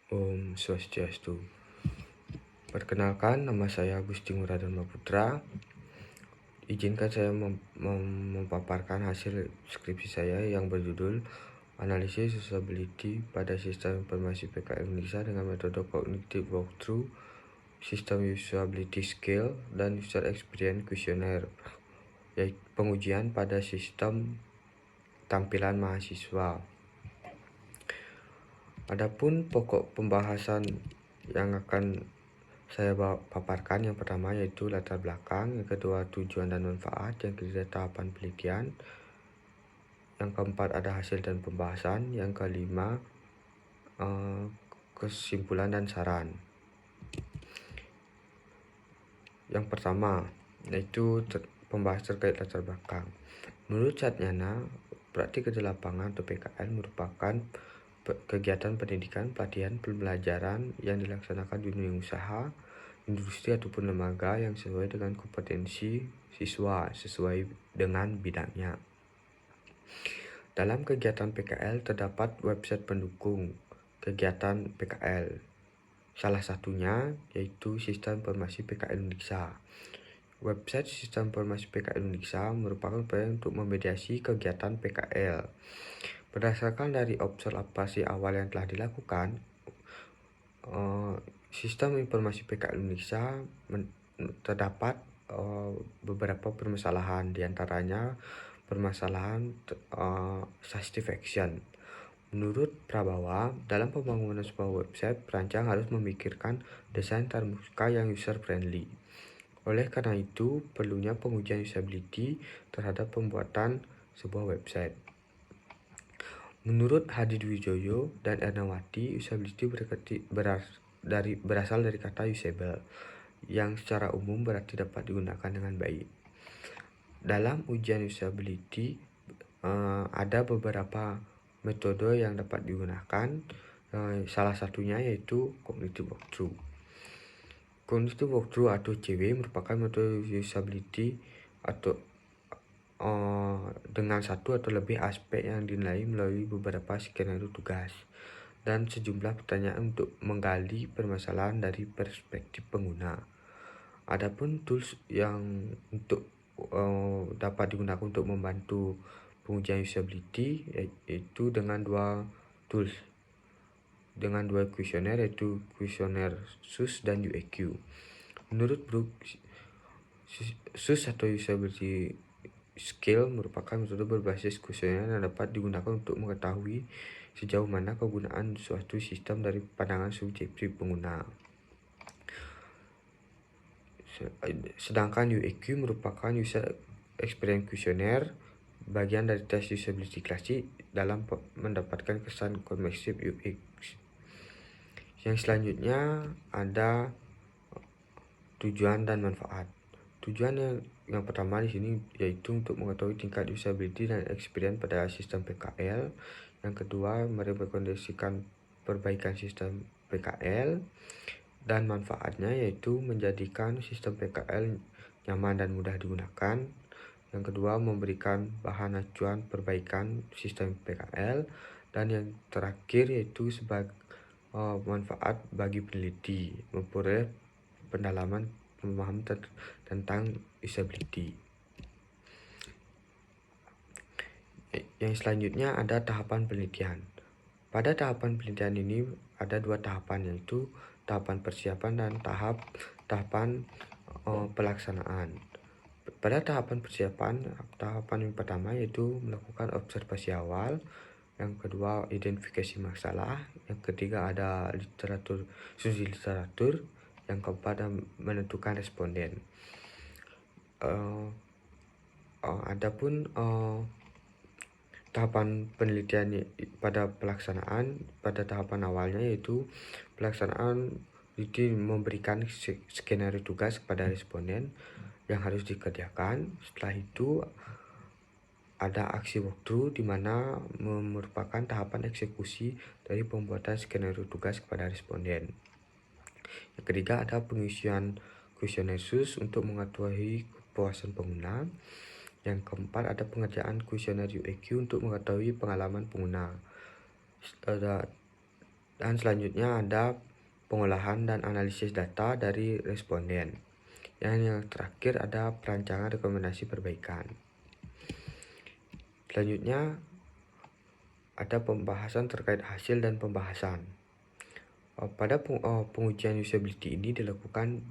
Om Swastiastu. Perkenalkan, nama saya Gusti Nguradharma Putra. Izinkan saya memaparkan hasil skripsi saya yang berjudul Analisis Usability pada Sistem Informasi PKL Indonesia dengan metode Cognitive Walkthrough, System Usability Scale, dan User Experience Questionnaire, yaitu pengujian pada sistem tampilan mahasiswa. Adapun pokok pembahasan yang akan saya paparkan, yang pertama yaitu latar belakang, yang kedua tujuan dan manfaat, yang ketiga tahapan penelitian, yang keempat ada hasil dan pembahasan, yang kelima kesimpulan dan saran. Yang pertama yaitu pembahasan terkait latar belakang. Menurut Satnyana, praktik kerja lapangan atau PKL merupakan kegiatan pendidikan, pelatihan, pembelajaran yang dilaksanakan di dunia usaha, industri ataupun lembaga yang sesuai dengan kompetensi siswa sesuai dengan bidangnya. Dalam kegiatan PKL terdapat website pendukung kegiatan PKL. Salah satunya yaitu Sistem Informasi PKL Indonesia. Website Sistem Informasi PKL Indonesia merupakan upaya untuk memediasi kegiatan PKL. Berdasarkan dari observasi awal yang telah dilakukan, Sistem Informasi PKL Indonesia terdapat beberapa permasalahan, diantaranya permasalahan satisfaction. Menurut Prabawa, dalam pembangunan sebuah website, perancang harus memikirkan desain terbuka yang user friendly. Oleh karena itu, perlunya pengujian usability terhadap pembuatan sebuah website. Menurut Hadi Dwijoyo dan Ernawati, usability berasal dari kata usable, yang secara umum berarti dapat digunakan dengan baik. Dalam ujian usability, ada beberapa metode yang dapat digunakan, salah satunya yaitu Cognitive Walkthrough. Cognitive Walkthrough atau CW merupakan metode usability atau dengan satu atau lebih aspek yang dinilai melalui beberapa skenario tugas dan sejumlah pertanyaan untuk menggali permasalahan dari perspektif pengguna. Adapun tools yang dapat digunakan untuk membantu pengujian usability yaitu dengan dua kuesioner, yaitu kuesioner SUS dan UEQ. Menurut Brooks, SUS atau Usability Scale merupakan metode berbasis kuesioner yang dapat digunakan untuk mengetahui sejauh mana kegunaan suatu sistem dari pandangan subjektif pengguna. Sedangkan UEQ merupakan User Experience Questionnaire, bagian dari tes usability klasik dalam mendapatkan kesan komprehensif UX. Yang selanjutnya ada tujuan dan manfaat. Tujuan yang pertama di sini yaitu untuk mengetahui tingkat usability dan experience pada sistem PKL. Yang kedua, merekomendasikan perbaikan sistem PKL, dan manfaatnya yaitu menjadikan sistem PKL nyaman dan mudah digunakan. Yang kedua, memberikan bahan acuan perbaikan sistem PKL, dan yang terakhir yaitu sebagai manfaat bagi peneliti memperoleh pendalaman pemahaman tentang usability. Yang selanjutnya ada tahapan penelitian. Pada tahapan penelitian ini ada dua tahapan, yaitu tahapan persiapan dan tahapan pelaksanaan. Pada tahapan persiapan, tahapan yang pertama yaitu melakukan observasi awal, yang kedua identifikasi masalah, yang ketiga ada studi literatur, yang keempat menentukan responden. Adapun tahapan penelitian pada pelaksanaan, pada tahapan awalnya yaitu pelaksanaan itu memberikan skenario tugas kepada responden yang harus dikerjakan. Setelah itu ada aksi walkthrough, di mana merupakan tahapan eksekusi dari pembuatan skenario tugas kepada responden. Yang ketiga ada pengisian kuesioner SUS untuk mengetahui kepuasan pengguna. Yang keempat ada pengerjaan kuesioner UEQ untuk mengetahui pengalaman pengguna. Dan selanjutnya ada pengolahan dan analisis data dari responden. Yang terakhir ada perancangan rekomendasi perbaikan. Selanjutnya ada pembahasan terkait hasil dan pembahasan. Pada pengujian usability ini dilakukan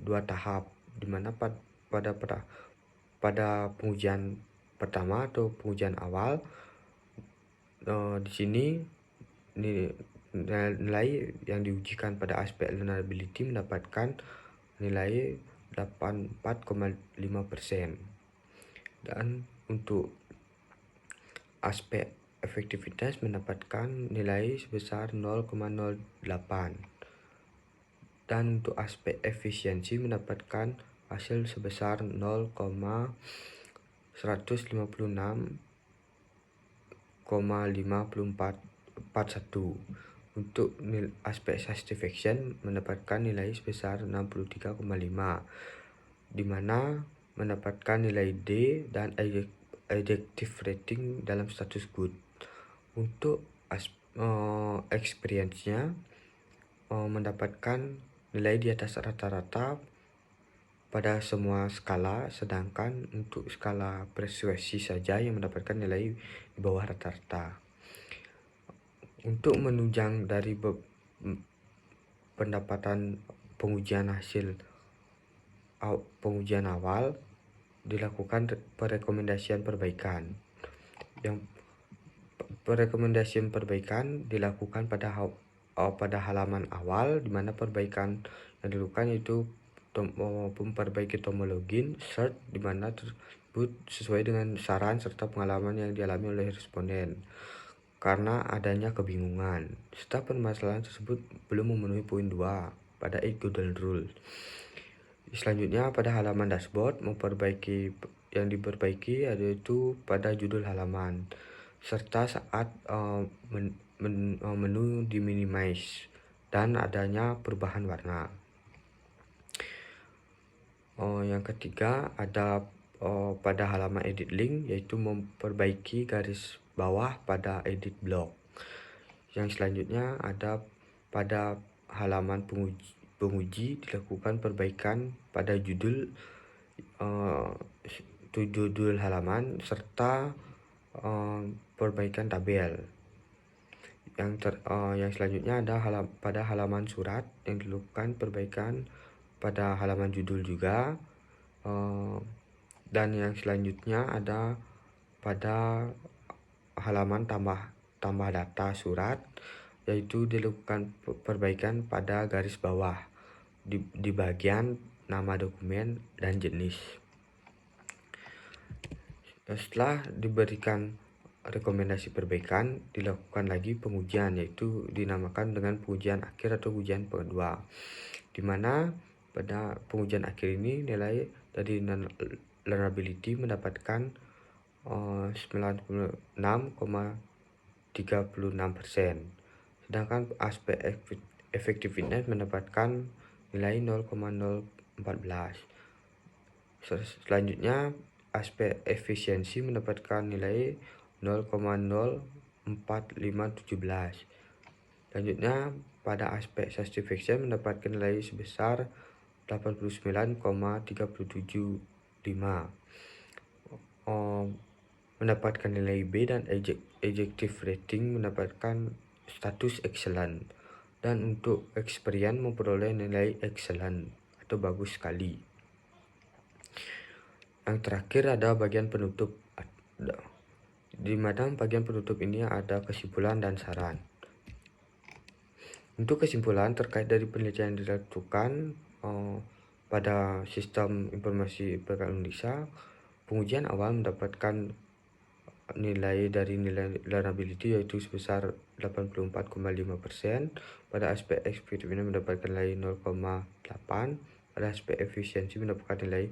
dua tahap, di mana pada pengujian pertama atau pengujian awal, di sini nilai yang diujikan pada aspek learnability mendapatkan nilai 84,5%, dan untuk aspek efektivitas mendapatkan nilai sebesar 0,08, dan untuk aspek efisiensi mendapatkan hasil sebesar 0,156,5441. Untuk aspek satisfaction mendapatkan nilai sebesar 63,5, di mana mendapatkan nilai D dan adjective rating dalam status good. Untuk experience-nya mendapatkan nilai di atas rata-rata pada semua skala, sedangkan untuk skala persuasi saja yang mendapatkan nilai di bawah rata-rata. Untuk menunjang dari pendapatan pengujian awal, dilakukan perekomendasian perbaikan. Yang perekomendasian perbaikan dilakukan pada halaman awal, di mana perbaikan yang dilakukan itu memperbaiki tombol login, search, di mana tersebut sesuai dengan saran serta pengalaman yang dialami oleh responden karena adanya kebingungan, serta permasalahan tersebut belum memenuhi poin 2 pada 8 golden rule. Selanjutnya pada halaman dashboard, yang diperbaiki yaitu pada judul halaman serta saat menu diminimize dan adanya perubahan warna. Yang ketiga ada pada halaman edit link, yaitu memperbaiki garis bawah pada edit block. Yang selanjutnya ada pada halaman penguji dilakukan perbaikan pada judul halaman serta perbaikan tabel. Yang selanjutnya ada pada halaman surat yang dilakukan perbaikan pada halaman judul juga. Dan yang selanjutnya ada pada halaman tambah data surat, yaitu dilakukan perbaikan pada garis bawah di bagian nama dokumen dan jenis. Setelah diberikan rekomendasi perbaikan, dilakukan lagi pengujian, yaitu dinamakan dengan pengujian akhir atau ujian kedua, di mana pada pengujian akhir ini nilai dari learnability mendapatkan 96,36%, sedangkan aspek efektivitas mendapatkan nilai 0,014. Selanjutnya aspek efisiensi mendapatkan nilai 0,04517. Selanjutnya pada aspek satisfaction mendapatkan nilai sebesar 89,375. Mendapatkan nilai B, dan adjective rating mendapatkan status excellent, dan untuk experience memperoleh nilai excellent atau bagus sekali. Yang terakhir ada bagian penutup, di mana bagian penutup ini ada kesimpulan dan saran. Untuk kesimpulan terkait dari penelitian yang dilakukan pada sistem informasi PKL Indonesia, pengujian awal mendapatkan nilai dari nilai learnability yaitu sebesar 84,5%, pada aspek efektivitas mendapatkan nilai 0,8, pada aspek efisiensi mendapatkan nilai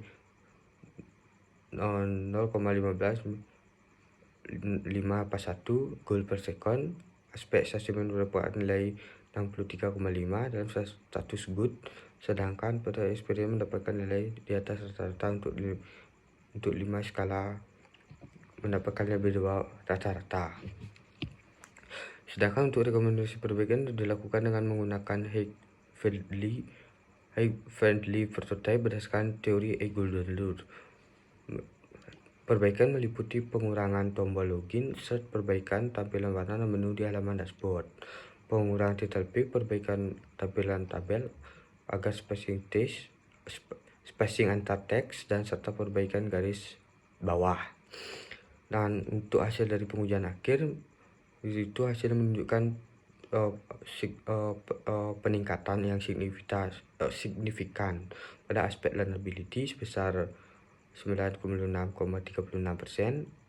0,1551 goal per second, aspek satisfaction mendapatkan nilai 63,5 dalam status good, sedangkan pada experience mendapatkan nilai di atas rata-rata untuk 5 skala, mendapatkan lebih di bawah rata-rata. Sedangkan untuk rekomendasi perbaikan dilakukan dengan menggunakan height-friendly prototype berdasarkan teori A. Golden Rule. Perbaikan meliputi pengurangan tombol login, search, perbaikan tampilan warna dan menu di halaman dashboard, pengurangan title peak, perbaikan tampilan tabel agar spacing antar teks, dan serta perbaikan garis bawah. Dan untuk hasil dari pengujian akhir itu hasil menunjukkan peningkatan yang signifikan pada aspek learnability sebesar 96,36%,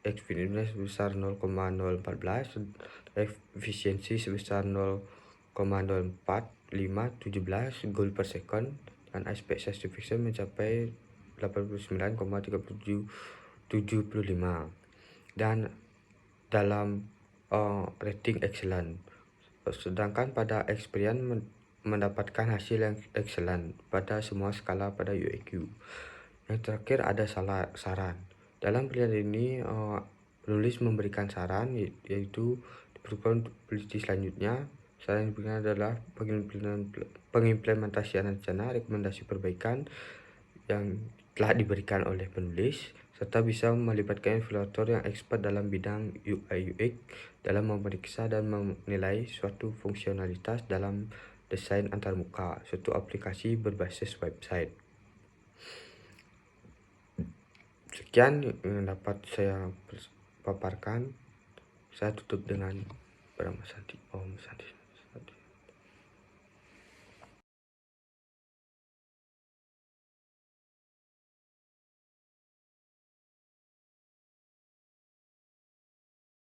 experience sebesar 0,014, efisiensi sebesar 0,0457 goal per second, dan aspek satisfaction mencapai 89,3775 dan dalam rating excellent. Sedangkan pada experience mendapatkan hasil yang excellent pada semua skala pada UIQ. Yang terakhir ada saran. Dalam penelitian ini penulis memberikan saran yaitu diperlukan untuk peneliti selanjutnya. Saran yang diberikan adalah pengimplementasian rencana rekomendasi perbaikan yang telah diberikan oleh penulis, serta bisa melibatkan evaluator yang expert dalam bidang UI UX dalam memeriksa dan menilai suatu fungsionalitas dalam desain antarmuka suatu aplikasi berbasis website. Sekian yang dapat saya paparkan. Saya tutup dengan Om Santi.